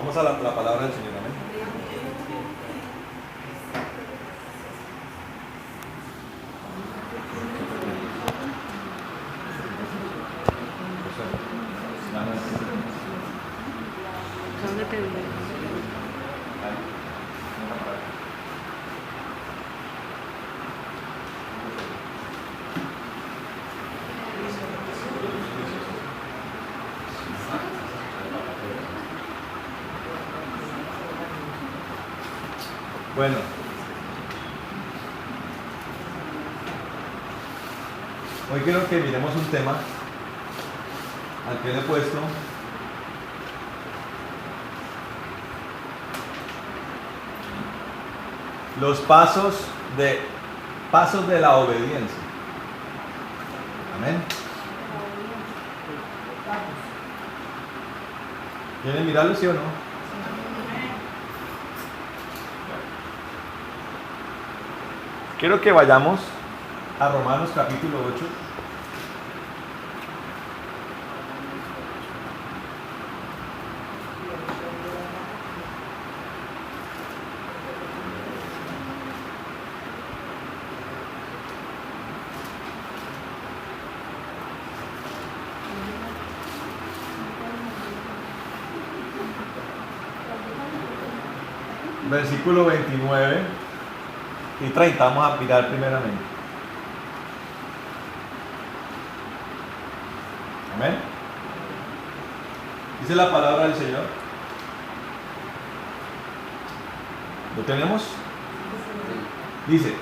Vamos a la palabra del Señor, amén. Bueno, hoy quiero que miremos un tema al que le he puesto los pasos de la obediencia. Amén. ¿Quieren mirarlo, sí o no? Quiero que vayamos a Romanos capítulo 8. Versículo 29 y 30, vamos a mirar primeramente. Amén. Dice la palabra del Señor. ¿Lo tenemos? Dice,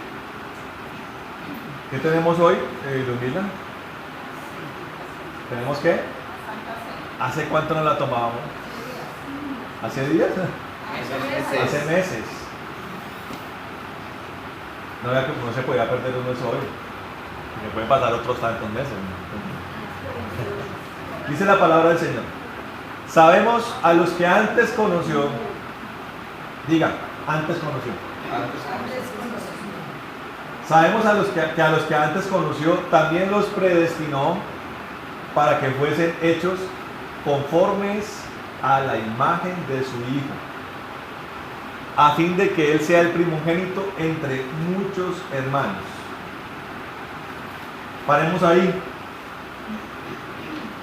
¿qué tenemos hoy, Ludmila? ¿Tenemos qué? ¿Hace cuánto no la tomábamos? ¿Hace días? Hace meses. No, no se podía perder uno hoy. Me pueden pasar otros tantos meses. Dice la palabra del Señor. Sabemos a los que antes conoció. Diga, antes conoció. Sabemos a los que antes conoció, también los predestinó para que fuesen hechos conformes a la imagen de su Hijo, a fin de que Él sea el primogénito entre muchos hermanos. Paremos ahí.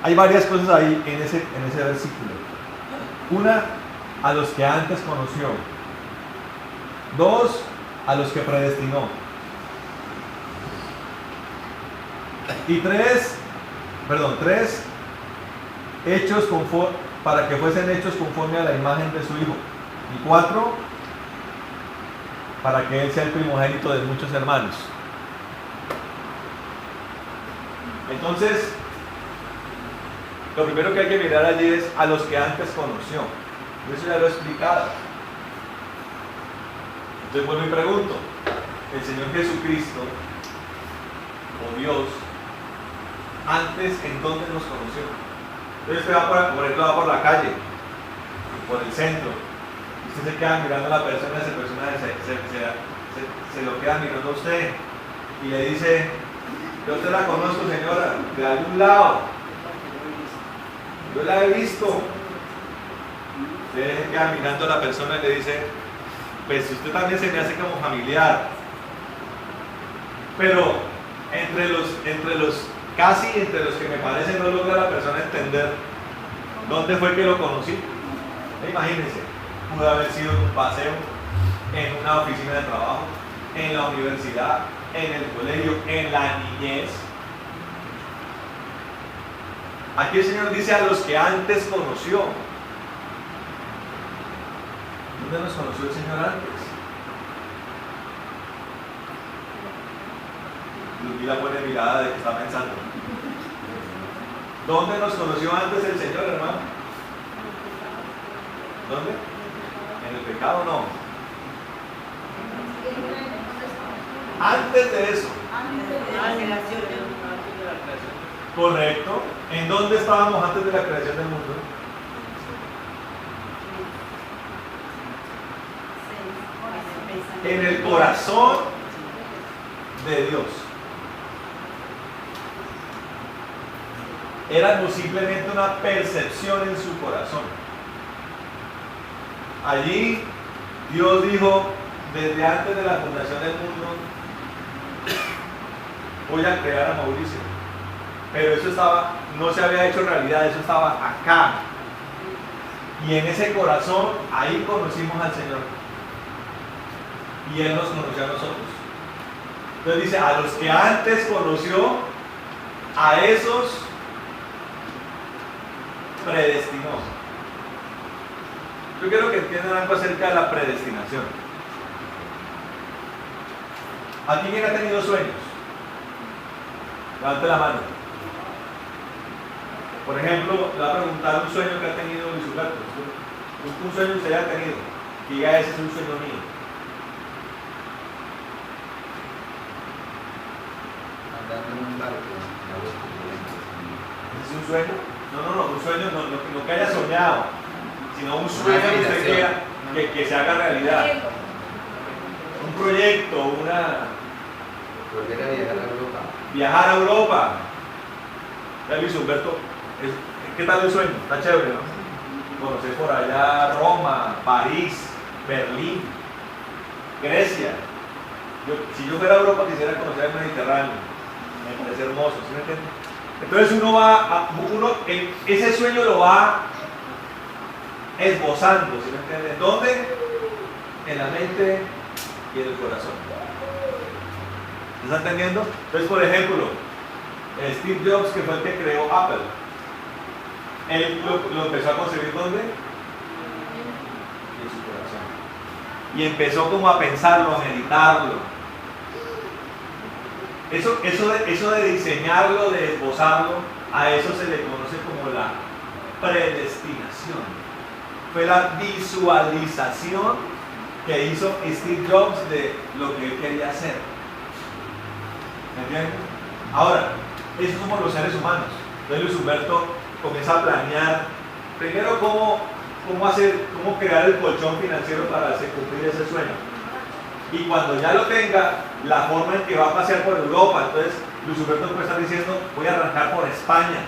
Hay varias cosas ahí en ese versículo. Una, a los que antes conoció. Dos, a los que predestinó. Y tres, hechos para que fuesen hechos conforme a la imagen de su Hijo. Y cuatro, para que Él sea el primogénito de muchos hermanos. Entonces, lo primero que hay que mirar allí es a los que antes conoció. Eso ya lo he explicado. Entonces vuelvo y pregunto, el Señor Jesucristo, o Dios, antes en dónde nos conoció. Entonces usted va por ejemplo, va por la calle, por el centro. Usted se queda mirando a la persona, esa persona se lo queda mirando a usted y le dice, yo te la conozco, señora, de algún lado, yo la he visto. Usted se queda mirando a la persona y le dice, pues usted también se me hace como familiar, pero entre los que me parece no logra la persona entender dónde fue que lo conocí. Imagínense, pudo haber sido en un paseo, en una oficina de trabajo, en la universidad, en el colegio, en la niñez. Aquí el Señor dice a los que antes conoció. ¿Dónde nos conoció el Señor antes? Ludmila pone mirada de que está pensando. ¿Dónde nos conoció antes el Señor, hermano? ¿Dónde? ¿En el pecado? No. Antes de eso. Correcto. ¿En dónde estábamos antes de la creación del mundo? En el corazón de Dios. Éramos simplemente una percepción en su corazón. Allí Dios dijo, desde antes de la fundación del mundo, voy a crear a Mauricio. Pero eso no se había hecho realidad, eso estaba acá. Y en ese corazón, ahí conocimos al Señor. Y Él nos conoció a nosotros. Entonces dice, a los que antes conoció, a esos predestinó. Yo quiero que entiendan algo acerca de la predestinación. ¿Aquí quién ha tenido sueños? Levante la mano. Por ejemplo, le voy a preguntar un sueño que ha tenido Luis Humberto. Un sueño que usted haya tenido. Que diga, ese es un sueño mío. Andando en un barco, ¿Ese es un sueño? No, un sueño no que haya soñado, sino un sueño que usted quiera que se haga realidad. Un proyecto, volver a viajar a Europa. Viajar a Europa. Ya Luis Humberto, ¿qué tal el sueño? Está chévere, ¿no? Conocer por allá Roma, París, Berlín, Grecia. Si yo fuera a Europa quisiera conocer el Mediterráneo. Me parece hermoso, ¿sí me entiende? Entonces ese sueño lo va esbozando, ¿sí me entiende? ¿Dónde? En la mente y en el corazón. ¿Está entendiendo? Entonces, por ejemplo, Steve Jobs, que fue el que creó Apple, él lo empezó a concebir ¿dónde? En su corazón. Y empezó como a pensarlo, a meditarlo. Eso de diseñarlo, de esbozarlo, a eso se le conoce como la predestinación. Fue la visualización que hizo Steve Jobs de lo que él quería hacer. ¿Me entienden? Ahora, esos somos los seres humanos. Entonces Luis Humberto comienza a planear primero cómo crear el colchón financiero para cumplir ese sueño. Y cuando ya lo tenga, la forma en que va a pasear por Europa. Entonces Luis Humberto puede estar diciendo, voy a arrancar por España,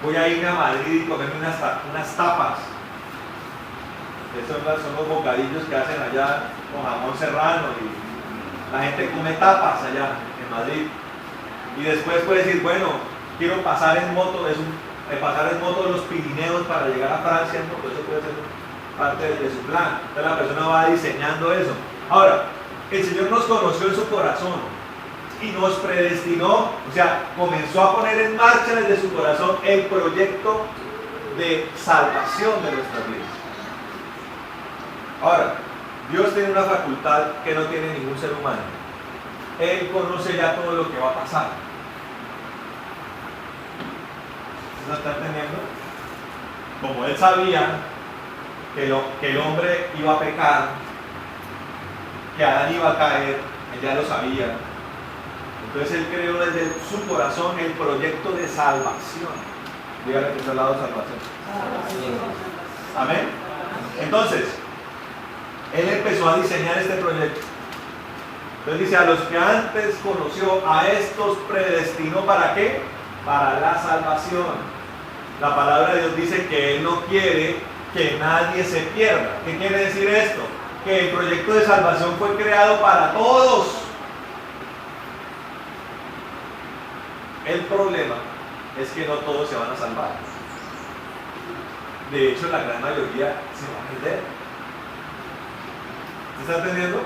voy a irme a Madrid y comerme unas tapas. Esos son los bocadillos que hacen allá con jamón serrano, y la gente come tapas allá en Madrid. Y después puede decir, bueno, quiero pasar en moto los Pirineos para llegar a Francia en moto. Eso puede ser parte de su plan. Entonces la persona va diseñando eso. Ahora, el Señor nos conoció en su corazón y nos predestinó, o sea, comenzó a poner en marcha desde su corazón el proyecto de salvación de nuestras vidas. Ahora, Dios tiene una facultad que no tiene ningún ser humano. Él conoce ya todo lo que va a pasar. ¿Se está entendiendo? Como Él sabía que el hombre iba a pecar, que Adán iba a caer, Él ya lo sabía. Entonces Él creó desde su corazón el proyecto de salvación. Dígale que está al lado de salvación. Amén. Entonces, Él empezó a diseñar este proyecto. Entonces dice, a los que antes conoció, a estos predestinó, ¿para qué? Para la salvación. La palabra de Dios dice que Él no quiere que nadie se pierda. ¿Qué quiere decir esto? Que el proyecto de salvación fue creado para todos. El problema es que no todos se van a salvar. De hecho, la gran mayoría se va a perder. ¿Se está entendiendo?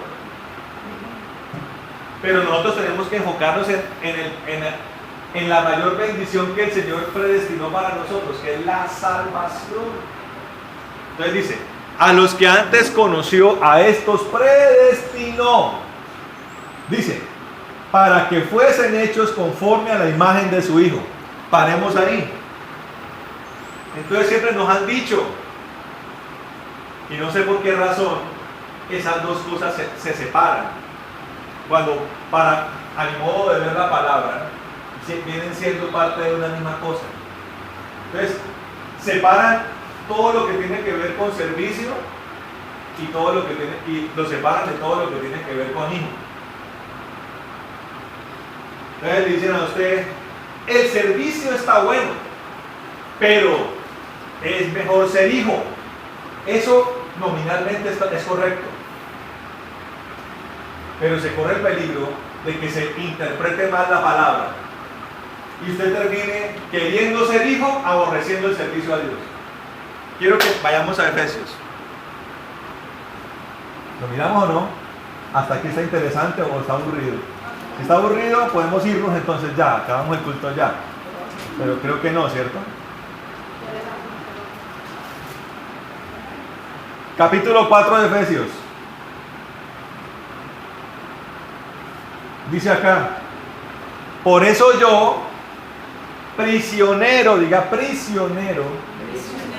Pero nosotros tenemos que enfocarnos en la mayor bendición que el Señor predestinó para nosotros, que es la salvación. Entonces dice, a los que antes conoció, a estos predestinó. Dice, para que fuesen hechos conforme a la imagen de su Hijo. Paremos ahí. Entonces siempre nos han dicho, y no sé por qué razón, esas dos cosas se separan. Cuando, a mi modo de ver la palabra, vienen siendo parte de una misma cosa. Entonces, separan todo lo que tiene que ver con servicio y lo separan de todo lo que tiene que ver con hijo. Entonces le dicen a usted, el servicio está bueno, pero es mejor ser hijo. Eso nominalmente es correcto, pero se corre el peligro de que se interprete mal la palabra y usted termine queriendo ser hijo, aborreciendo el servicio a Dios. Quiero que vayamos a Efesios. ¿Lo miramos o no? ¿Hasta aquí está interesante o está aburrido? Si está aburrido, podemos irnos entonces ya, acabamos el culto ya. Pero creo que no, ¿cierto? Capítulo 4 de Efesios. Dice acá: por eso yo, prisionero, diga prisionero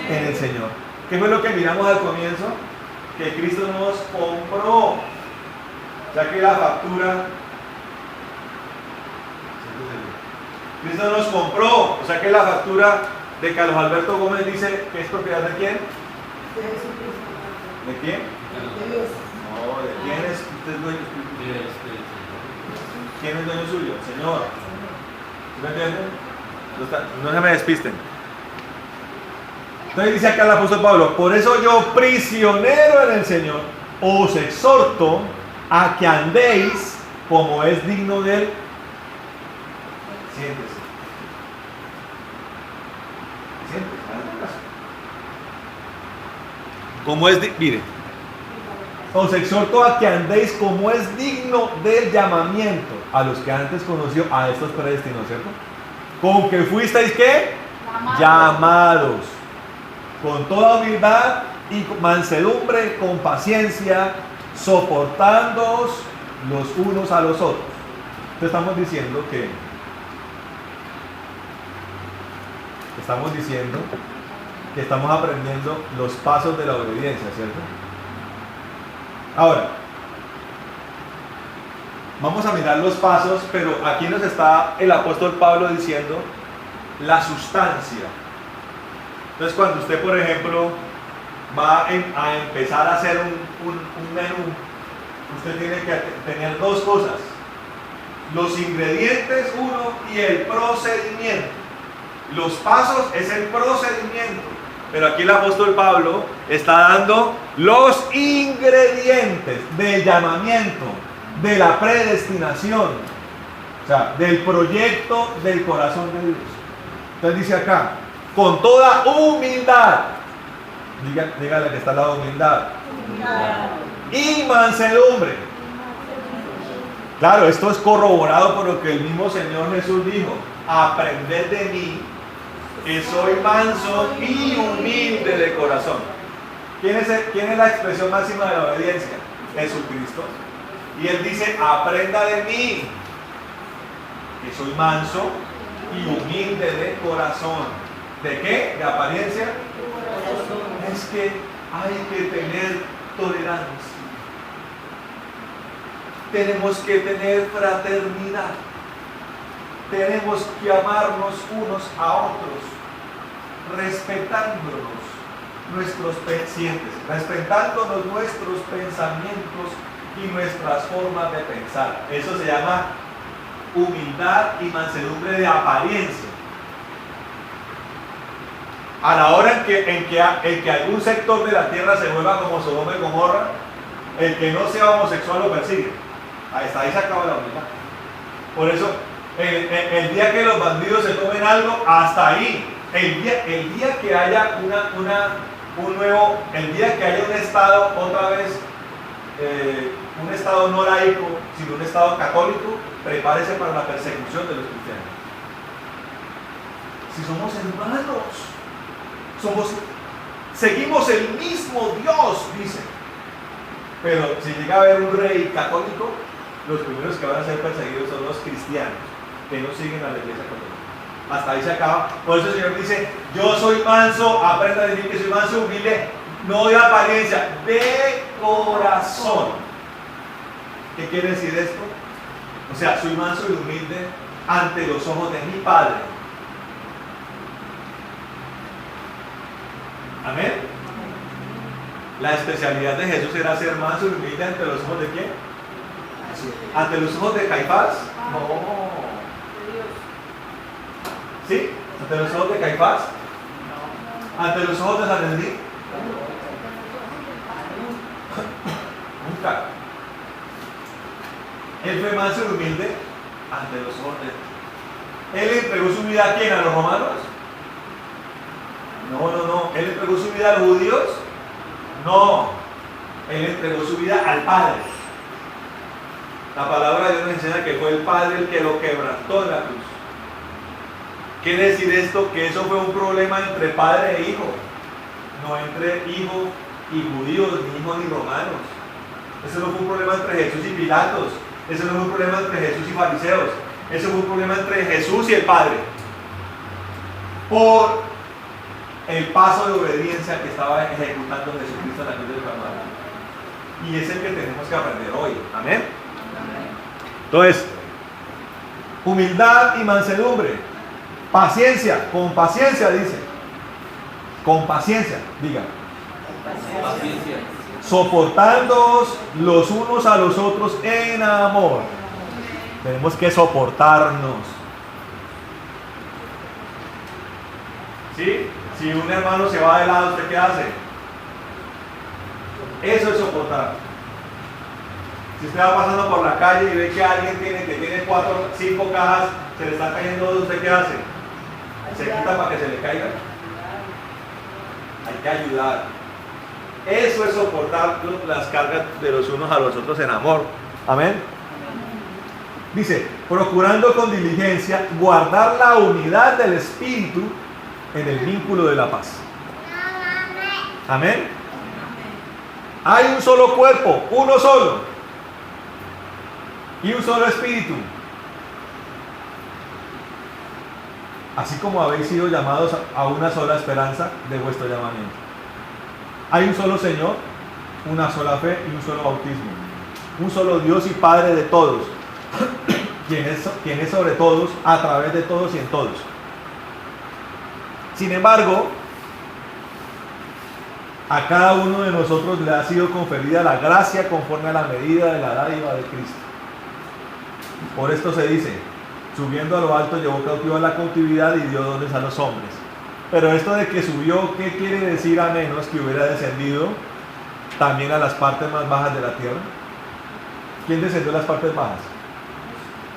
en el Señor. ¿Qué fue lo que miramos al comienzo? Que Cristo nos compró. Ya que la factura, Cristo nos compró. O sea que la factura de Carlos Alberto Gómez dice que es propiedad de quién. ¿De quién? No, ¿de quién es? ¿Usted es dueño? ¿Quién es dueño suyo? El Señor. ¿Sí me entienden? No se me despisten. Entonces dice acá el apóstol Pablo: por eso yo, prisionero en el Señor, os exhorto a que andéis como es digno de él. Siéntese. Siéntese. Como es, mire, os exhorto a que andéis como es digno del llamamiento a los que antes conoció, a estos predestinados, ¿cierto? Con que fuisteis, ¿qué? Llamados. Con toda humildad y mansedumbre, con paciencia, soportándoos los unos a los otros. Entonces estamos diciendo que estamos aprendiendo los pasos de la obediencia, ¿cierto? Ahora, vamos a mirar los pasos, pero aquí nos está el apóstol Pablo diciendo la sustancia. Entonces, cuando usted, por ejemplo, va a empezar a hacer un menú, usted tiene que tener dos cosas: los ingredientes, uno, y el procedimiento. Los pasos es el procedimiento, pero aquí el apóstol Pablo está dando los ingredientes del llamamiento, de la predestinación, o sea, del proyecto del corazón de Dios. Entonces dice acá: con toda humildad, dígale que está al lado, humildad, y mansedumbre. Claro, esto es corroborado por lo que el mismo Señor Jesús dijo: aprended de mí, que soy manso y humilde de corazón. ¿Quién es la expresión máxima de la obediencia? Jesucristo. Y Él dice: aprenda de mí, que soy manso y humilde de corazón. ¿De qué? ¿De apariencia? Es que hay que tener tolerancia. Tenemos que tener fraternidad. Tenemos que amarnos unos a otros, respetándonos nuestros respetándonos nuestros pensamientos y nuestras formas de pensar. Eso se llama humildad y mansedumbre de apariencia. A la hora en que algún sector de la tierra se vuelva como Sodoma y Gomorra, el que no sea homosexual lo persigue. Hasta ahí se acaba la humildad. Por eso, el día que los bandidos se tomen algo, hasta ahí. El día que haya el día que haya un estado, otra vez, un estado no laico, sino un estado católico, prepárese para la persecución de los cristianos. Si somos hermanos, seguimos el mismo Dios, dice. Pero si llega a haber un rey católico, los primeros que van a ser perseguidos son los cristianos, que no siguen a la iglesia católica. Hasta ahí se acaba. Por eso el Señor dice: yo soy manso, aprenda de mí que soy manso y humilde, no de apariencia, de corazón. ¿Qué quiere decir esto? O sea, soy manso y humilde ante los ojos de mi Padre. Amén. La especialidad de Jesús era ser manso y humilde ante los ojos de quién. ¿Ante los ojos de Caifás? No. ¿Sí? ¿Ante los ojos de Caifás? ¿Ante los ojos de Sanedrín? Él fue manso y humilde ante los órdenes. ¿Él entregó su vida a quién? ¿A los romanos? No. ¿Él entregó su vida a los judíos? No. Él entregó su vida al Padre. La palabra de Dios nos enseña que fue el Padre el que lo quebrantó en la cruz. Quiere decir esto que eso fue un problema entre padre e hijo, no entre hijo y judíos, ni hijo ni romanos. Eso no fue un problema entre Jesús y Pilatos. Eso no fue un problema entre Jesús y fariseos. Eso fue un problema entre Jesús y el Padre. Por el paso de obediencia que estaba ejecutando Jesucristo en la cruz del Calvario. Y es el que tenemos que aprender hoy. Amén. Entonces, humildad y mansedumbre. Paciencia, con paciencia dice. Con paciencia, diga. Paciencia. Soportándoos los unos a los otros en amor. Tenemos que soportarnos. ¿Sí? Si un hermano se va de lado, ¿usted qué hace? Eso es soportar. Si usted va pasando por la calle y ve que alguien tiene 4, 5 cajas, se le está cayendo 2, ¿usted qué hace? Se quita para que se le caiga. Hay que ayudar. Eso es soportar las cargas de los unos a los otros en amor. Amén. Dice, procurando con diligencia guardar la unidad del espíritu en el vínculo de la paz. Amén. Hay un solo cuerpo, uno solo, y un solo espíritu. Así como habéis sido llamados a una sola esperanza de vuestro llamamiento. Hay un solo Señor, una sola fe y un solo bautismo. Un solo Dios y Padre de todos, quien es sobre todos, a través de todos y en todos. Sin embargo, a cada uno de nosotros le ha sido conferida la gracia conforme a la medida de la dádiva de Cristo. Por esto se dice, subiendo a lo alto llevó cautiva la cautividad y dio dones a los hombres. Pero esto de que subió, ¿qué quiere decir a menos que hubiera descendido también a las partes más bajas de la tierra? ¿Quién descendió a las partes bajas?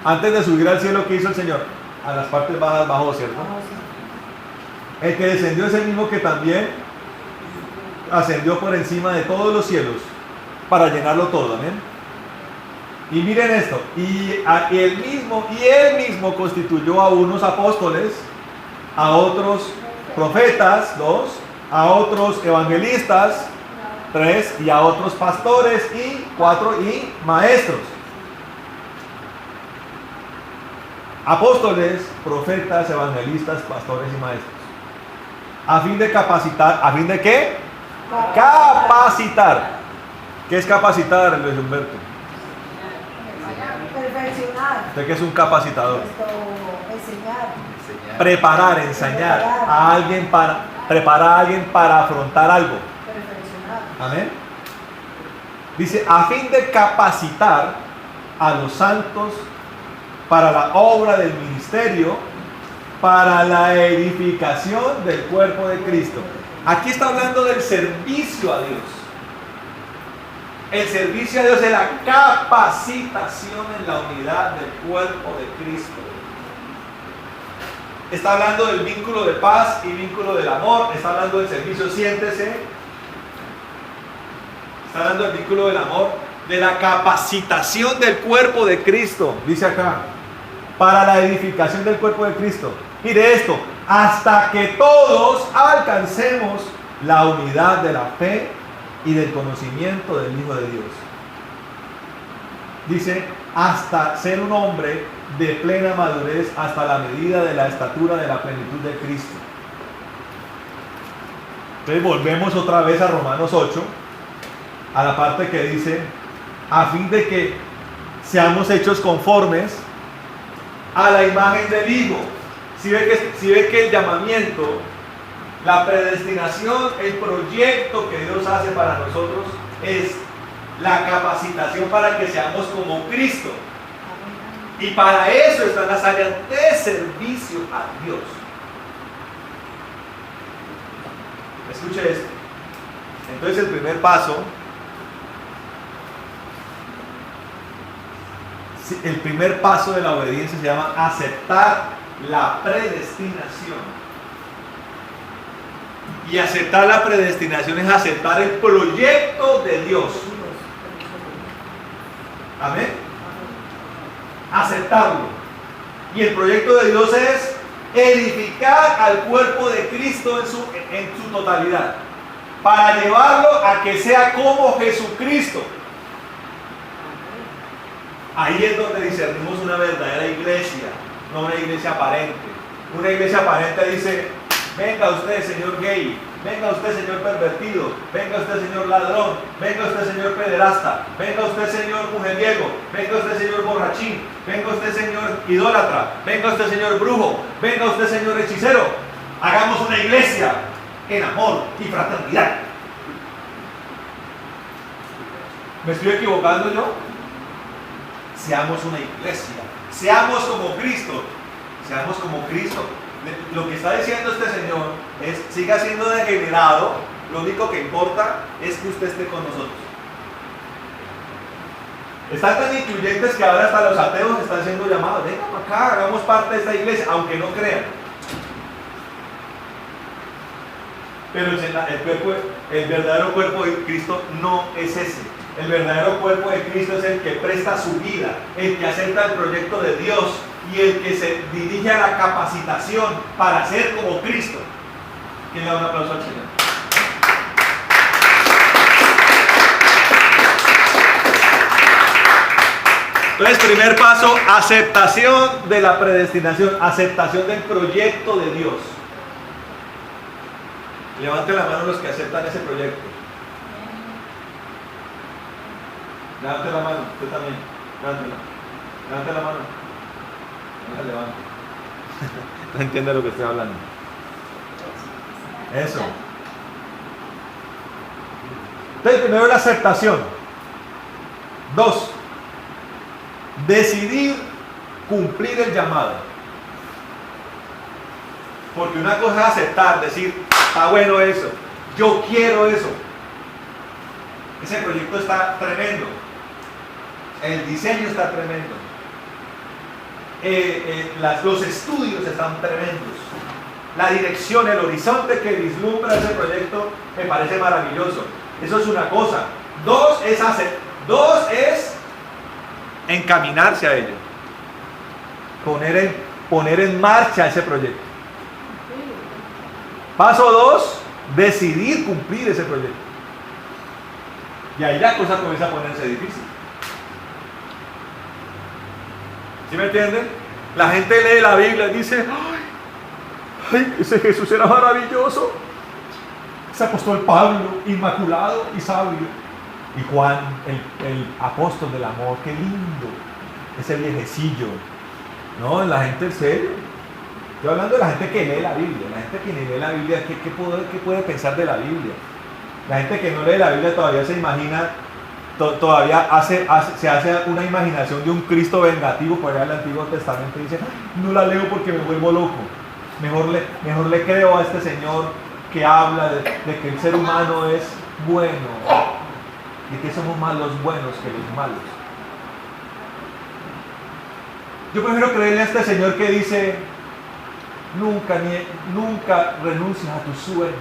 Antes de subir al cielo, ¿qué hizo el Señor? A las partes bajas bajó, ¿cierto? El que descendió es el mismo que también ascendió por encima de todos los cielos para llenarlo todo, amén. Y miren esto, y él mismo constituyó a unos apóstoles, a otros profetas, 2, a otros evangelistas, 3, y a otros pastores, y 4, y maestros. Apóstoles, profetas, evangelistas, pastores y maestros. A fin de capacitar, ¿a fin de qué? Capacitar. ¿Qué es capacitar, Luis Humberto? Perfeccionar. ¿Usted qué es un capacitador? Enseñar. Preparar, enseñar a alguien preparar a alguien para afrontar algo. Perfeccionar. Amén. Dice, a fin de capacitar a los santos para la obra del ministerio, para la edificación del cuerpo de Cristo. Aquí está hablando del servicio a Dios. El servicio a Dios es la capacitación en la unidad del cuerpo de Cristo. Está hablando del vínculo de paz y vínculo del amor. Está hablando del servicio, siéntese. Está hablando del vínculo del amor, de la capacitación del cuerpo de Cristo. Dice acá, para la edificación del cuerpo de Cristo. Mire esto, hasta que todos alcancemos la unidad de la fe y del conocimiento del Hijo de Dios. Dice, hasta ser un hombre de plena madurez, hasta la medida de la estatura de la plenitud de Cristo. Entonces volvemos otra vez a Romanos 8, a la parte que dice, a fin de que seamos hechos conformes a la imagen del Hijo. Si ve que el llamamiento, la predestinación, el proyecto que Dios hace para nosotros es la capacitación para que seamos como Cristo. Y para eso están las áreas de servicio a Dios. Escuche esto. Entonces el primer paso, el primer paso de la obediencia se llama aceptar la predestinación. Y aceptar la predestinación es aceptar el proyecto de Dios. Amén. Aceptarlo. Y el proyecto de Dios es edificar al cuerpo de Cristo en su totalidad, para llevarlo a que sea como Jesucristo. Ahí es donde discernimos una verdadera iglesia, no una iglesia aparente. Una iglesia aparente dice: venga usted, señor gay, venga usted, señor pervertido, venga usted, señor ladrón, venga usted, señor pederasta, venga usted, señor mujeriego, venga usted, señor borrachín, venga usted, señor idólatra, venga usted, señor brujo, venga usted, señor hechicero. Hagamos una iglesia en amor y fraternidad. ¿Me estoy equivocando yo? Seamos una iglesia, seamos como Cristo, seamos como Cristo. Lo que está diciendo este señor es: siga siendo degenerado, lo único que importa es que usted esté con nosotros. Están tan incluyentes que ahora hasta los ateos están siendo llamados: venga para acá, hagamos parte de esta iglesia, aunque no crean. Pero el verdadero cuerpo de Cristo no es ese. El verdadero cuerpo de Cristo es el que presta su vida, el que acepta el proyecto de Dios y el que se dirige a la capacitación para ser como Cristo. ¿Quién le da un aplauso al Señor? Entonces, primer paso: aceptación de la predestinación, aceptación del proyecto de Dios. Levanten la mano los que aceptan ese proyecto. Levante la mano, usted también. Levántela. Levante la mano. No se levante. No entiende lo que estoy hablando. Eso. Entonces, primero la aceptación. 2. Decidir cumplir el llamado. Porque una cosa es aceptar, decir: está bueno eso, yo quiero eso. Ese proyecto está tremendo. El diseño está tremendo. Los estudios están tremendos. La dirección, el horizonte que vislumbra ese proyecto me parece maravilloso. Eso es una cosa. 2 es encaminarse a ello. Poner en marcha ese proyecto. Paso 2, decidir cumplir ese proyecto. Y ahí la cosa comienza a ponerse difícil. ¿Sí me entienden? La gente lee la Biblia y dice: ¡ay, ese Jesús era maravilloso! Ese apóstol Pablo, inmaculado y sabio. Y Juan, el apóstol del amor, qué lindo. Ese viejecillo. No, la gente en serio. Estoy hablando de la gente que lee la Biblia. La gente que ni lee la Biblia, ¿qué puede pensar de la Biblia? La gente que no lee la Biblia todavía se imagina, todavía se hace una imaginación de un Cristo vengativo por allá en el Antiguo Testamento y dice: no la leo porque me vuelvo loco. Mejor le creo a este Señor que habla de que el ser humano es bueno, de que somos más los buenos que los malos. Yo prefiero creerle a este Señor que dice: nunca renuncies a tus sueños.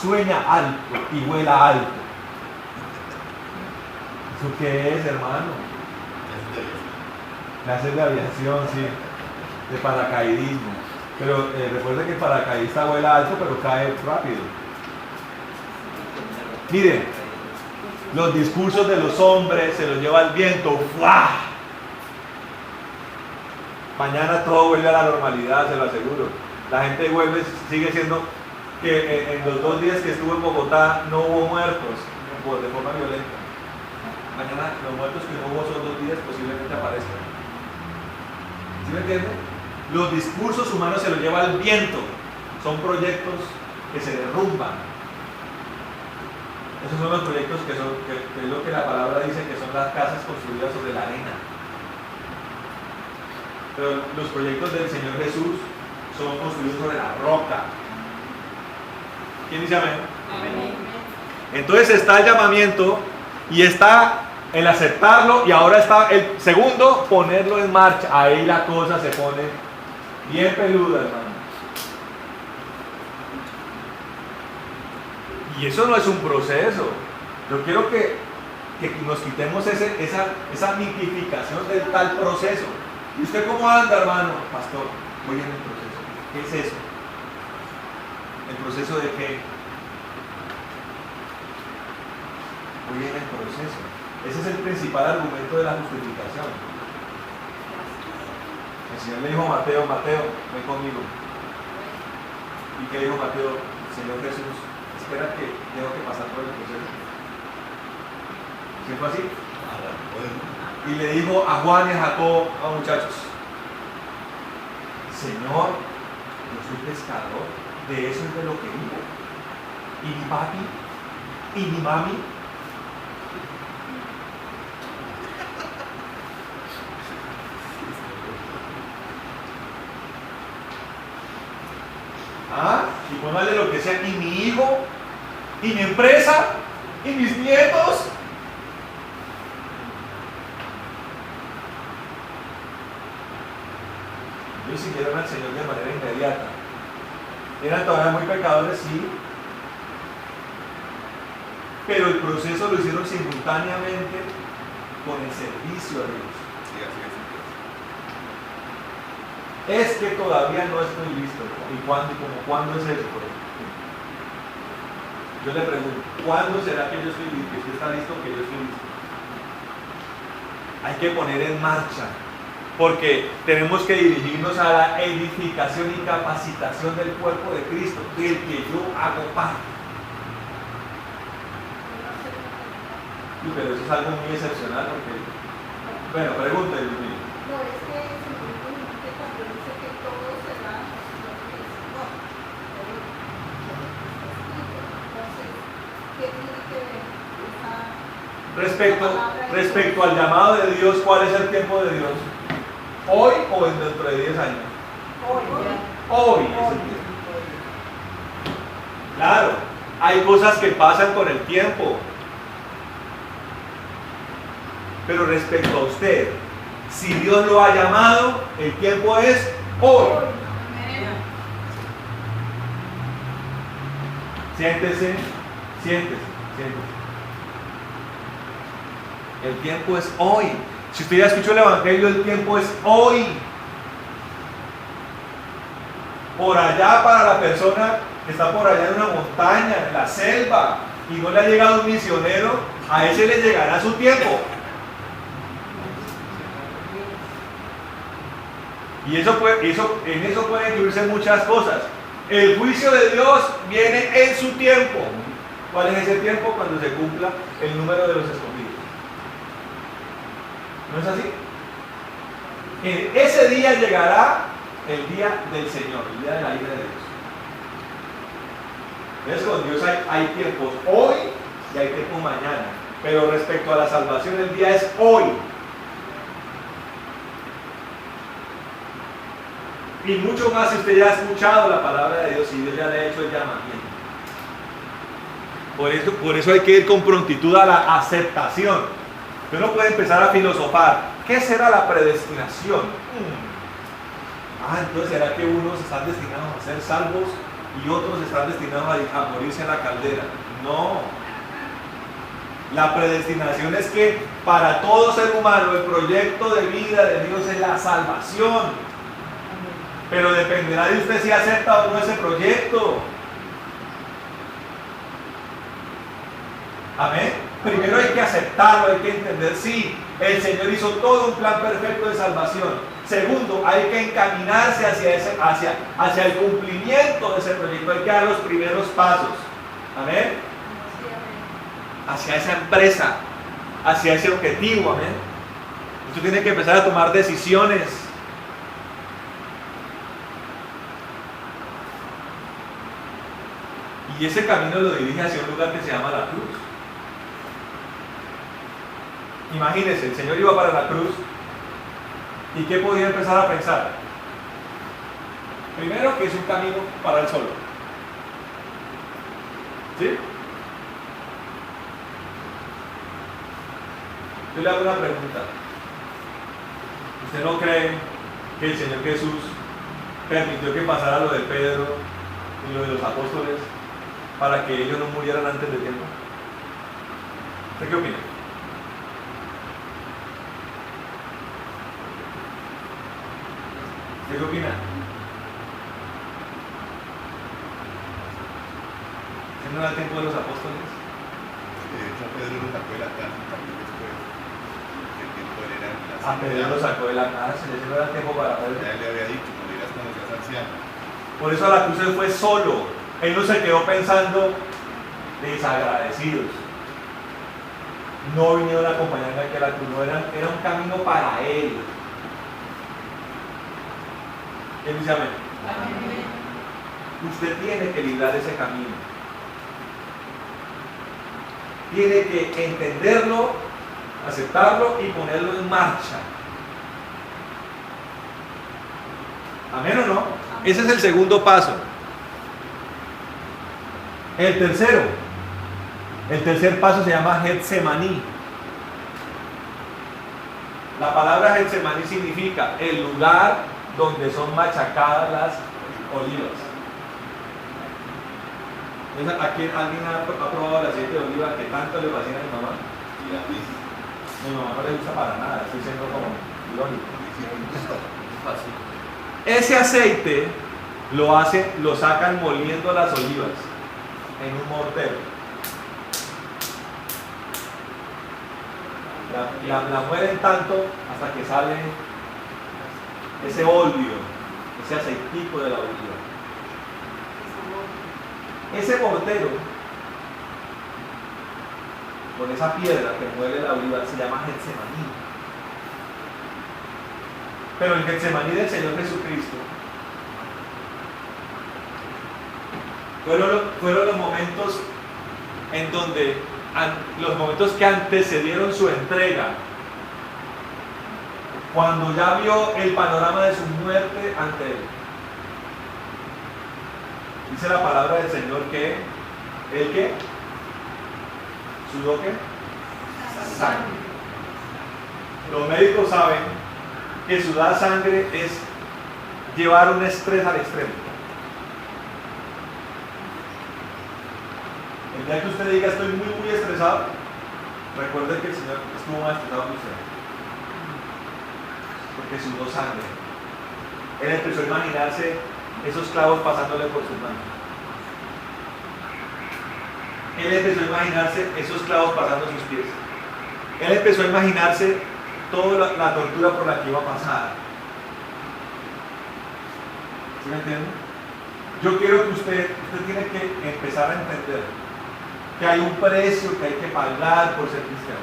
Sueña alto y vuela alto. ¿Eso qué es, hermano? Clases de aviación, sí. De paracaidismo. Pero recuerde que el paracaidista vuela alto, pero cae rápido. Miren, los discursos de los hombres se los lleva el viento. ¡Fua! Mañana todo vuelve a la normalidad, se lo aseguro. La gente sigue siendo que en los 2 días que estuve en Bogotá no hubo muertos de forma violenta. Mañana los muertos que no hubo esos 2 días posiblemente aparezcan. ¿Sí me entienden? Los discursos humanos se los lleva el viento. Son proyectos que se derrumban. Esos son los proyectos que es lo que la palabra dice, que son las casas construidas sobre la arena. Pero los proyectos del Señor Jesús son construidos sobre la roca. ¿Quién dice amén? Amén. Entonces está el llamamiento y está el aceptarlo, y ahora está el segundo, ponerlo en marcha. Ahí la cosa se pone bien peluda, hermano. Y eso no es un proceso. Yo quiero que nos quitemos esa mitificación del tal proceso. ¿Y usted cómo anda, hermano? Pastor, voy en el proceso. ¿Qué es eso? ¿El proceso de qué? Voy en el proceso. Ese es el principal argumento de la justificación. El Señor le dijo a Mateo, ven conmigo. ¿Y qué dijo Mateo? Señor Jesús, espera que tengo que pasar por el proceso. ¿Sí fue así? Y le dijo a Juan y a Jacob, muchachos, Señor, yo soy pescador, de eso es de lo que vivo. Y mi papi, y mi mami. Y póngale lo que sea, y mi hijo, y mi empresa, y mis nietos. Ellos siguieron al Señor de manera inmediata. Eran todavía muy pecadores, sí, pero el proceso lo hicieron simultáneamente con el servicio a Dios. Es que todavía no estoy listo. ¿Y cuándo es eso? Yo le pregunto, ¿cuándo será que yo estoy listo? ¿Que usted está listo? ¿Que yo estoy listo? Hay que poner en marcha, porque tenemos que dirigirnos a la edificación y capacitación del cuerpo de Cristo, del que yo hago parte. Pero eso es algo muy excepcional, porque... Bueno, pregúntale, Dios mío. No, es que se me ocurre que cuando dice que todo será lo que es, no, entonces, ¿qué tiene que ver esa Respecto al llamado de Dios, ¿cuál es el tiempo de Dios? ¿Hoy o dentro de 10 años? Hoy es el tiempo. Claro, hay cosas que pasan con el tiempo. Pero respecto a usted, si Dios lo ha llamado, el tiempo es hoy. Siéntese. El tiempo es hoy. Si usted ya escuchó el Evangelio, el tiempo es hoy. Por allá, para la persona que está por allá en una montaña, en la selva, y no le ha llegado un misionero, a ese le llegará su tiempo. Y en eso pueden incluirse muchas cosas. El juicio de Dios viene en su tiempo. ¿Cuál es ese tiempo? Cuando se cumpla el número de los escogidos. ¿No es así? En ese día llegará el día del Señor, el día de la ira de Dios. Entonces con Dios hay tiempos hoy y hay tiempos mañana. Pero respecto a la salvación, el día es hoy. Y mucho más si usted ya ha escuchado la palabra de Dios y Dios ya le ha hecho el llamamiento. Por eso hay que ir con prontitud a la aceptación. Usted no puede empezar a filosofar. ¿Qué será la predestinación? Entonces será que unos están destinados a ser salvos y otros están destinados a morirse en la caldera. No. La predestinación es que para todo ser humano el proyecto de vida de Dios es la salvación. Pero dependerá de usted si acepta o no ese proyecto. Amén. Primero hay que aceptarlo, hay que entender, sí, el Señor hizo todo un plan perfecto de salvación. Segundo, hay que encaminarse hacia el cumplimiento de ese proyecto. Hay que dar los primeros pasos. Amén. Hacia esa empresa, hacia ese objetivo. Amén. Usted tiene que empezar a tomar decisiones. Y ese camino lo dirige hacia un lugar que se llama la cruz. Imagínense, el Señor iba para la cruz. ¿Y qué podía empezar a pensar? Primero, que es un camino para él solo. ¿Sí? Yo le hago una pregunta. ¿Usted no cree que el Señor Jesús permitió que pasara lo de Pedro y lo de los apóstoles para que ellos no murieran antes de tiempo? ¿Usted qué opina? ¿Usted qué opina? ¿Ese no era el tiempo de los apóstoles? De hecho, a Pedro lo sacó de la cárcel también después. El tiempo él era en la A Pedro lo sacó de la cárcel, ese no era el tiempo para Pedro. Ya le había dicho, morirás cuando seas anciano. Por eso a la cruz él fue solo. Él no se quedó pensando desagradecidos. No vinieron a acompañarme aquí a la cruz, no era un camino para él. ¿Quién dice amén? Usted tiene que librar ese camino. Tiene que entenderlo, aceptarlo y ponerlo en marcha. ¿Amén o no? Ese es el segundo paso. El tercer paso se llama Getsemaní. La palabra Getsemaní significa el lugar donde son machacadas las olivas. Entonces, ¿alguien ha probado el aceite de oliva que tanto le fascina a mi mamá? Mi mamá no le gusta para nada, estoy siendo como irónico. Fácil. Ese aceite lo sacan moliendo las olivas en un mortero. La muelen tanto hasta que sale ese óleo, ese aceitico de la oliva. Ese mortero, con esa piedra que muele la oliva, se llama Getsemaní. Pero el Getsemaní del Señor Jesucristo fueron los momentos en donde, los momentos que antecedieron su entrega, cuando ya vio el panorama de su muerte ante él. Dice la palabra del Señor que ¿el qué? ¿Sudó qué? Sangre. Los médicos saben que sudar sangre es llevar un estrés al extremo. El día que usted diga estoy muy estresado, recuerde que el Señor estuvo más estresado que usted, porque sudó sangre. Él empezó a imaginarse esos clavos pasándole por sus manos. Él empezó a imaginarse esos clavos pasando sus pies. Él empezó a imaginarse toda la tortura por la que iba a pasar. ¿Sí me entienden? Yo quiero que usted tiene que empezar a entender que hay un precio que hay que pagar por ser cristiano.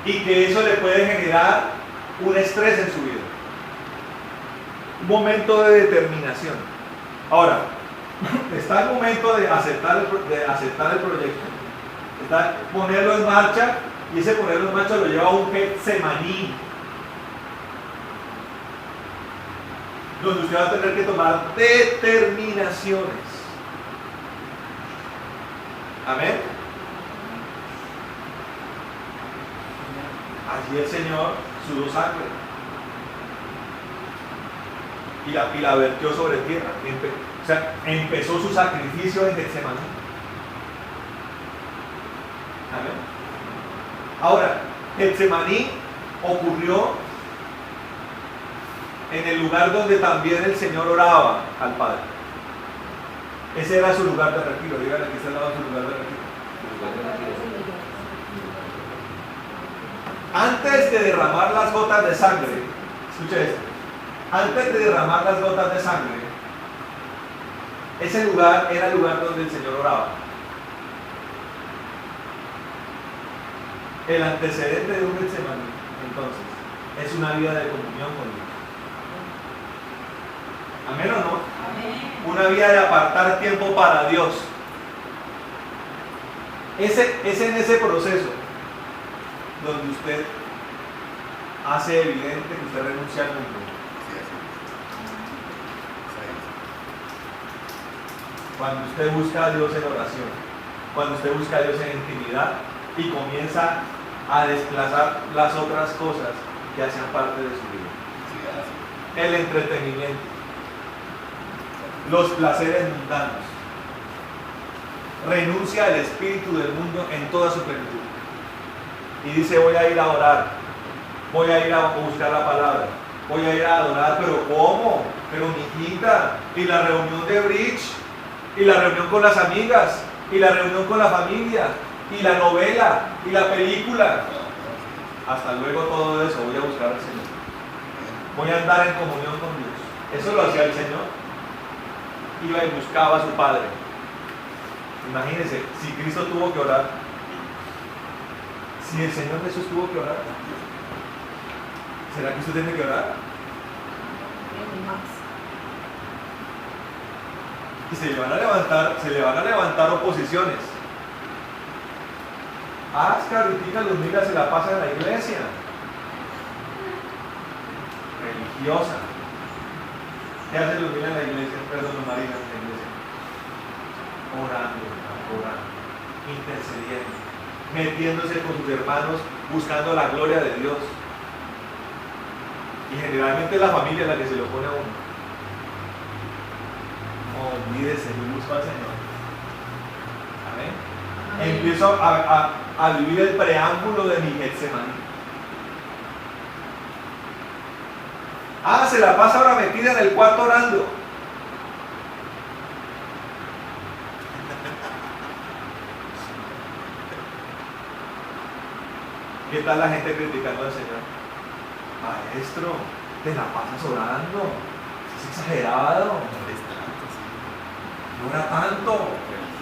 Y que eso le puede generar un estrés en su vida. Un momento de determinación. Ahora, está el momento de aceptar el proyecto. Está ponerlo en marcha, y ese ponerlo en marcha lo lleva a un Getsemaní, donde usted va a tener que tomar determinaciones. Amén. Allí el Señor sudó sangre y la vertió sobre tierra. O sea, empezó su sacrificio en Getsemaní. Amén. Ahora, Getsemaní ocurrió en el lugar donde también el Señor oraba al Padre. Ese era su lugar de retiro. Díganle que ese era su lugar de retiro. Antes de derramar las gotas de sangre, escuche esto, antes de derramar las gotas de sangre, ese lugar era el lugar donde el Señor oraba. El antecedente de un Getsemaní, entonces, es una vida de comunión con Dios. ¿Amén o no? Amén. Una vida de apartar tiempo para Dios. Es en ese proceso donde usted hace evidente que usted renuncia al mundo. Cuando usted busca a Dios en oración, cuando usted busca a Dios en intimidad y comienza a desplazar las otras cosas que hacían parte de su vida. El entretenimiento, los placeres mundanos. Renuncia al espíritu del mundo en toda su plenitud. Y dice, voy a ir a orar, voy a ir a buscar la palabra, voy a ir a adorar, pero ¿cómo? Pero mijita, y la reunión de bridge, y la reunión con las amigas, y la reunión con la familia, y la novela, y la película. Hasta luego todo eso, voy a buscar al Señor. Voy a andar en comunión con Dios. Eso lo hacía el Señor. Iba y buscaba a su Padre. Imagínense, si Cristo tuvo que orar, si el Señor Jesús tuvo que orar, ¿será que usted tiene que orar? Y se le van a levantar oposiciones. Oscar, ahorita Ludmila se la pasa en la iglesia. Religiosa. ¿Qué hace Ludmila en la iglesia? Perdón, Marina en la iglesia. Orando, intercediendo, metiéndose con sus hermanos, buscando la gloria de Dios. Y generalmente es la familia la que se lo pone a uno. No olvídese, yo busco al Señor. Amén. Empiezo a vivir el preámbulo de mi Getsemaní. Se la pasa ahora metida en el cuarto orando. ¿Qué tal la gente criticando al Señor? Maestro, te la pasas orando. Es exagerado. No era tanto.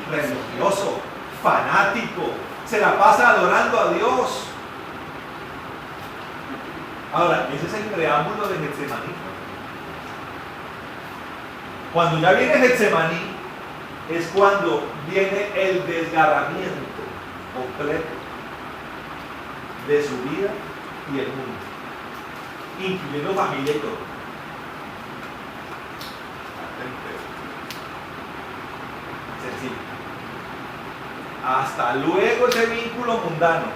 Religioso, fanático. Se la pasa adorando a Dios. Ahora, ese es el preámbulo de Getsemaní. Cuando ya viene Getsemaní, es cuando viene el desgarramiento completo de su vida y el mundo, incluyendo familia y todo. Sencillo. Hasta luego ese vínculo mundano.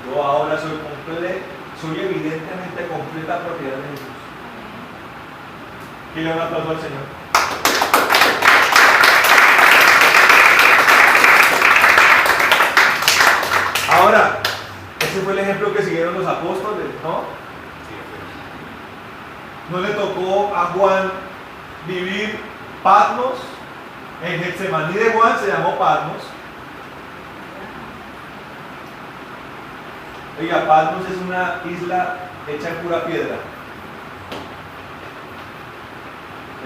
Yo ahora soy evidentemente completa propiedad de Jesús. Quiero un aplauso al Señor. Ahora, ese fue el ejemplo que siguieron los apóstoles, ¿no? ¿No le tocó a Juan vivir Patmos? En Getsemaní de Juan se llamó Patmos. Oiga, Patmos es una isla hecha en pura piedra.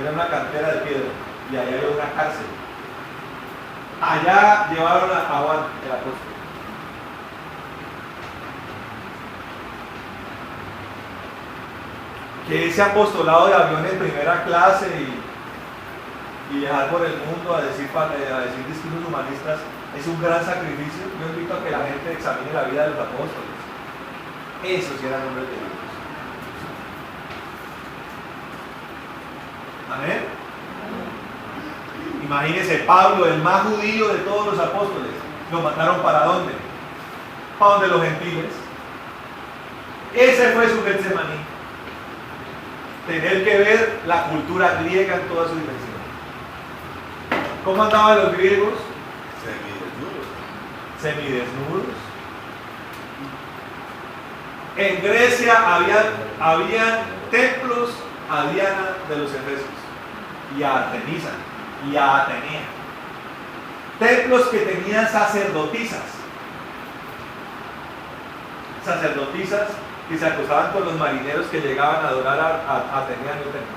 Era una cantera de piedra y allá había una cárcel. Allá llevaron a Juan, el apóstol. Que ese apostolado de aviones primera clase y viajar por el mundo a decir discursos humanistas es un gran sacrificio. Yo invito a que la gente examine la vida de los apóstoles. Esos sí eran hombres de Dios. Amén. Imagínense, Pablo, el más judío de todos los apóstoles, lo mandaron ¿para dónde? Para donde los gentiles. Ese fue su Getsemaní. Tener que ver la cultura griega en toda su dimensión. ¿Cómo andaban los griegos? Semidesnudos. En Grecia habían templos a Diana de los Efesios y a Artemisa y a Atenea. Templos que tenían sacerdotisas. Sacerdotisas que se acostaban con los marineros que llegaban a adorar a Atenea en el templo.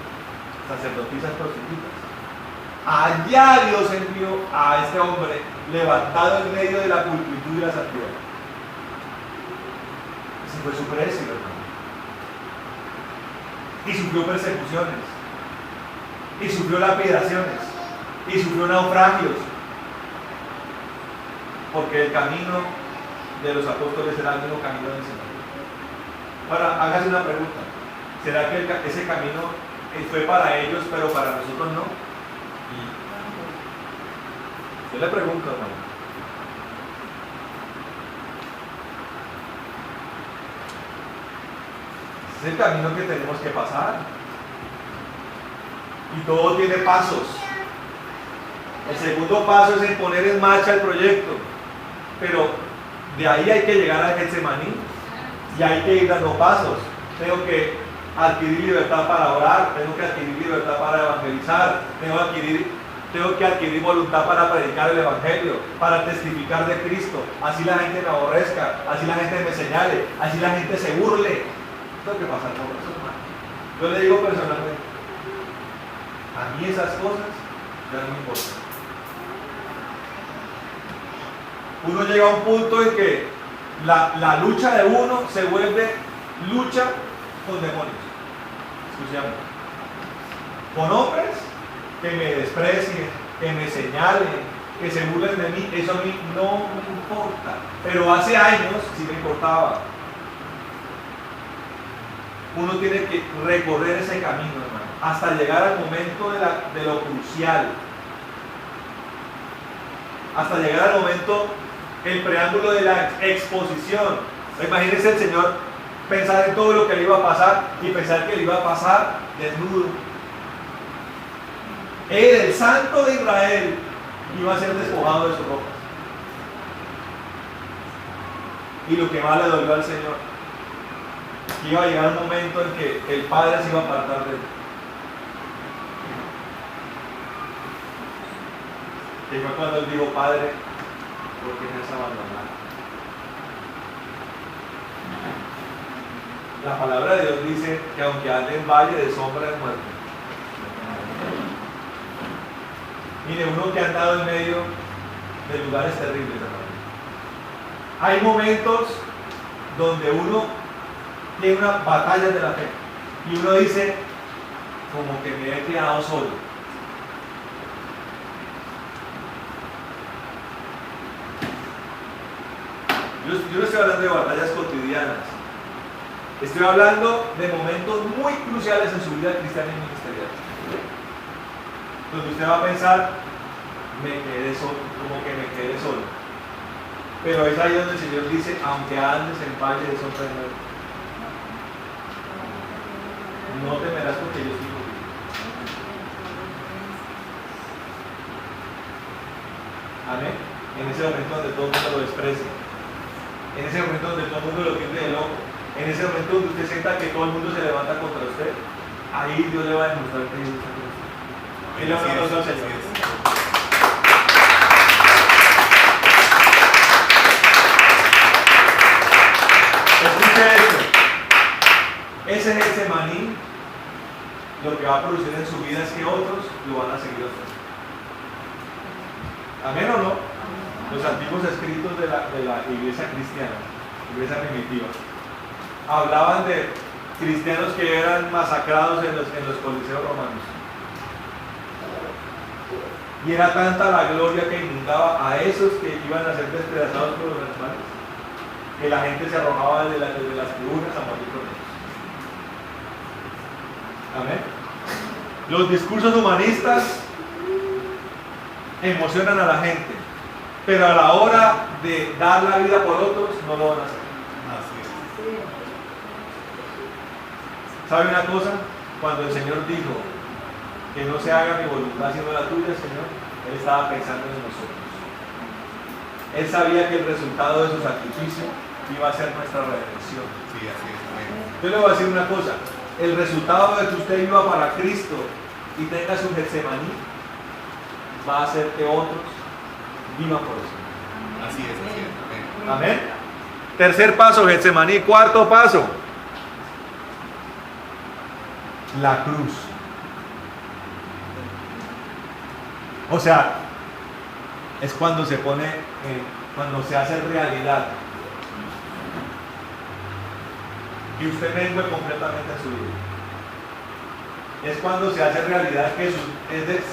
Sacerdotisas prostitutas. Allá Dios envió a este hombre levantado en medio de la pulcritud y la santidad. Ese fue su precio, hermano. Y sufrió persecuciones, y sufrió lapidaciones, y sufrió naufragios, porque el camino de los apóstoles era el mismo camino del Señor. Ahora, hágase una pregunta: ¿será que ese camino fue para ellos, pero para nosotros no? Yo le pregunto, hermano. Es el camino que tenemos que pasar. Y todo tiene pasos. El segundo paso es en poner en marcha el proyecto. Pero de ahí hay que llegar a Getsemaní. Y hay que ir dando pasos. Tengo que adquirir libertad para orar, tengo que adquirir libertad para evangelizar, tengo que adquirir voluntad para predicar el evangelio, para testificar de Cristo. Así la gente me aborrezca, así la gente me señale, así la gente se burle. Tengo que pasar por eso, hermano. Yo le digo personalmente, a mí esas cosas ya no me importan. Uno llega a un punto en que la lucha de uno se vuelve lucha con demonios, exclusivamente. Con hombres que me desprecien, que me señalen, que se burlen de mí, eso a mí no me importa. Pero hace años sí me importaba. Uno tiene que recorrer ese camino, hermano, hasta llegar al momento de lo crucial. Hasta llegar al momento, el preámbulo de la exposición. Imagínense el Señor pensar en todo lo que le iba a pasar y pensar que le iba a pasar desnudo. Él, el Santo de Israel, iba a ser despojado de sus ropas. Y lo que más le dolió al Señor, que iba a llegar un momento en que el Padre se iba a apartar de él. Y fue cuando él dijo: Padre, ¿por qué me has abandonado? La palabra de Dios dice que aunque ande en valle de sombra de muerte. Mire, uno que ha andado en medio de lugares terribles, hermano. Hay momentos donde uno tiene una batalla de la fe y uno dice, como que me he quedado solo. Yo no estoy hablando de batallas cotidianas. Estoy hablando de momentos muy cruciales en su vida cristiana y ministerial. Donde usted va a pensar, me quedé solo, como que me quedé solo. Pero es ahí donde el Señor dice, aunque andes en valle de sombra de muerte, no temerás porque yo estoy contigo. Amén. En ese momento donde todo el mundo lo desprecia. En ese momento donde todo el mundo lo tiene de loco. En ese momento donde usted sienta que todo el mundo se levanta contra usted, ahí Dios le va a demostrar que Dios está con usted. Y le aplauso al Señor. Escuche esto. Ese Getsemaní, lo que va a producir en su vida es que otros lo van a seguir a usted. ¿Amén o no? Los antiguos escritos de la iglesia cristiana, iglesia primitiva, hablaban de cristianos que eran masacrados en los coliseos romanos. Y era tanta la gloria que inundaba a esos que iban a ser despedazados por los animales, que la gente se arrojaba desde las tribunas a morir con ellos. Amén. Los discursos humanistas emocionan a la gente, pero a la hora de dar la vida por otros no lo van a hacer. ¿Sabe una cosa? Cuando el Señor dijo que no se haga mi voluntad sino la tuya, Señor, Él estaba pensando en nosotros. Él sabía que el resultado de su sacrificio iba a ser nuestra redención. Sí, así es. Yo le voy a decir una cosa: el resultado de que usted viva para Cristo y tenga su Getsemaní va a hacer que otros vivan por eso. Así es. Amén. Tercer paso, Getsemaní. Cuarto paso, la cruz. O sea, es cuando se pone, cuando se hace realidad que usted mengue completamente en su vida. Es cuando se hace realidad que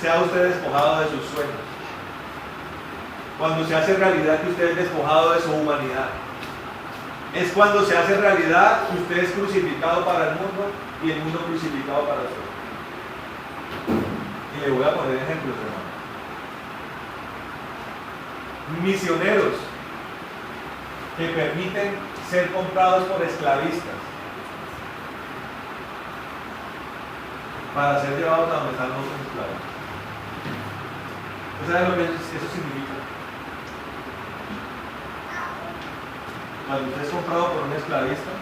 sea usted despojado de sus sueños. Cuando se hace realidad que usted es despojado de su humanidad. Es cuando se hace realidad que usted es crucificado para el mundo y el mundo crucificado para usted. Y le voy a poner ejemplos, hermano. misioneros que permiten ser comprados por esclavistas para ser llevados a donde están los esclavos. ¿Usted sabe lo que eso significa? Cuando usted es comprado por un esclavista,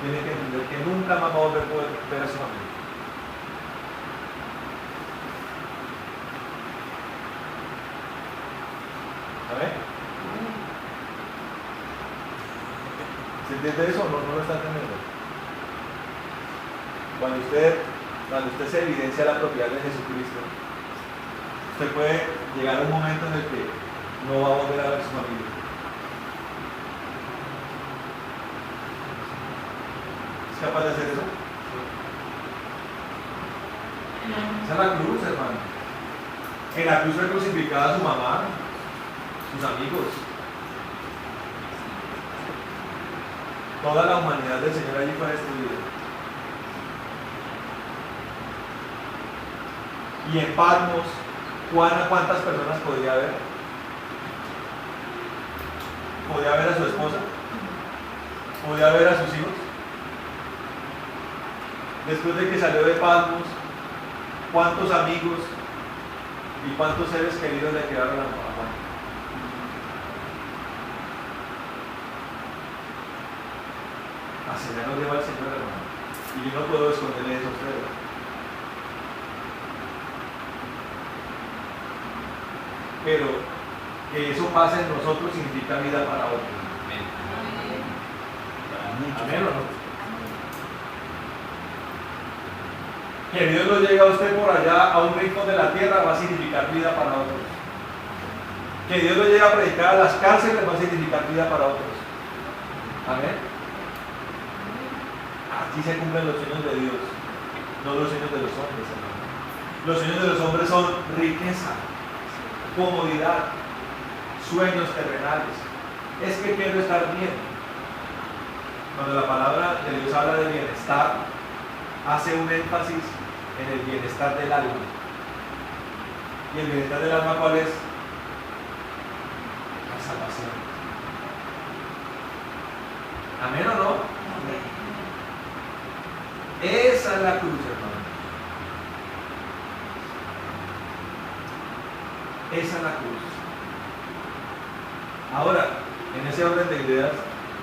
tiene que entender que nunca más va a volver a poder ver a su familia. ¿Sabe? ¿Se entiende eso o no lo está entendiendo? Cuando usted se evidencia la propiedad de Jesucristo, usted puede llegar a un momento en el que no va a volver a ver a su familia. ¿Es capaz de hacer eso? Esa es la cruz, hermano. En la cruz fue crucificada su mamá, sus amigos. Toda la humanidad del Señor allí fue destruida. Y en Patmos, ¿cuántas personas podía haber? ¿Podía ver a su esposa? ¿Podía ver a sus hijos? Después de que salió de Patmos, ¿cuántos amigos y cuántos seres queridos le quedaron a Juan? Así ya nos lleva el Señor, hermano. Y yo no puedo esconderle eso a ustedes. Pero que eso pase en nosotros significa vida para otros. Amén o no. Que Dios lo llegue a usted por allá a un rincón de la tierra va a significar vida para otros. Que Dios lo llegue a predicar a las cárceles va a significar vida para otros. Amén. Aquí se cumplen los sueños de Dios, no los sueños de los hombres, hermano. Los sueños de los hombres son riqueza, comodidad, sueños terrenales. Es que quiero estar bien. Cuando la palabra de Dios habla de bienestar, hace un énfasis en el bienestar del alma. ¿Y el bienestar del alma cuál es? La salvación. ¿Amén o no? Amén. Esa es la cruz, hermano. Esa es la cruz. Ahora, en ese orden de ideas,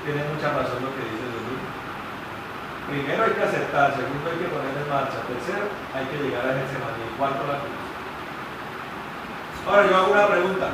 tiene mucha razón lo que dice Jesús. Primero hay que aceptar, segundo hay que poner en marcha, tercero hay que llegar a Getsemaní, cuarto la cruz. Ahora yo hago una pregunta.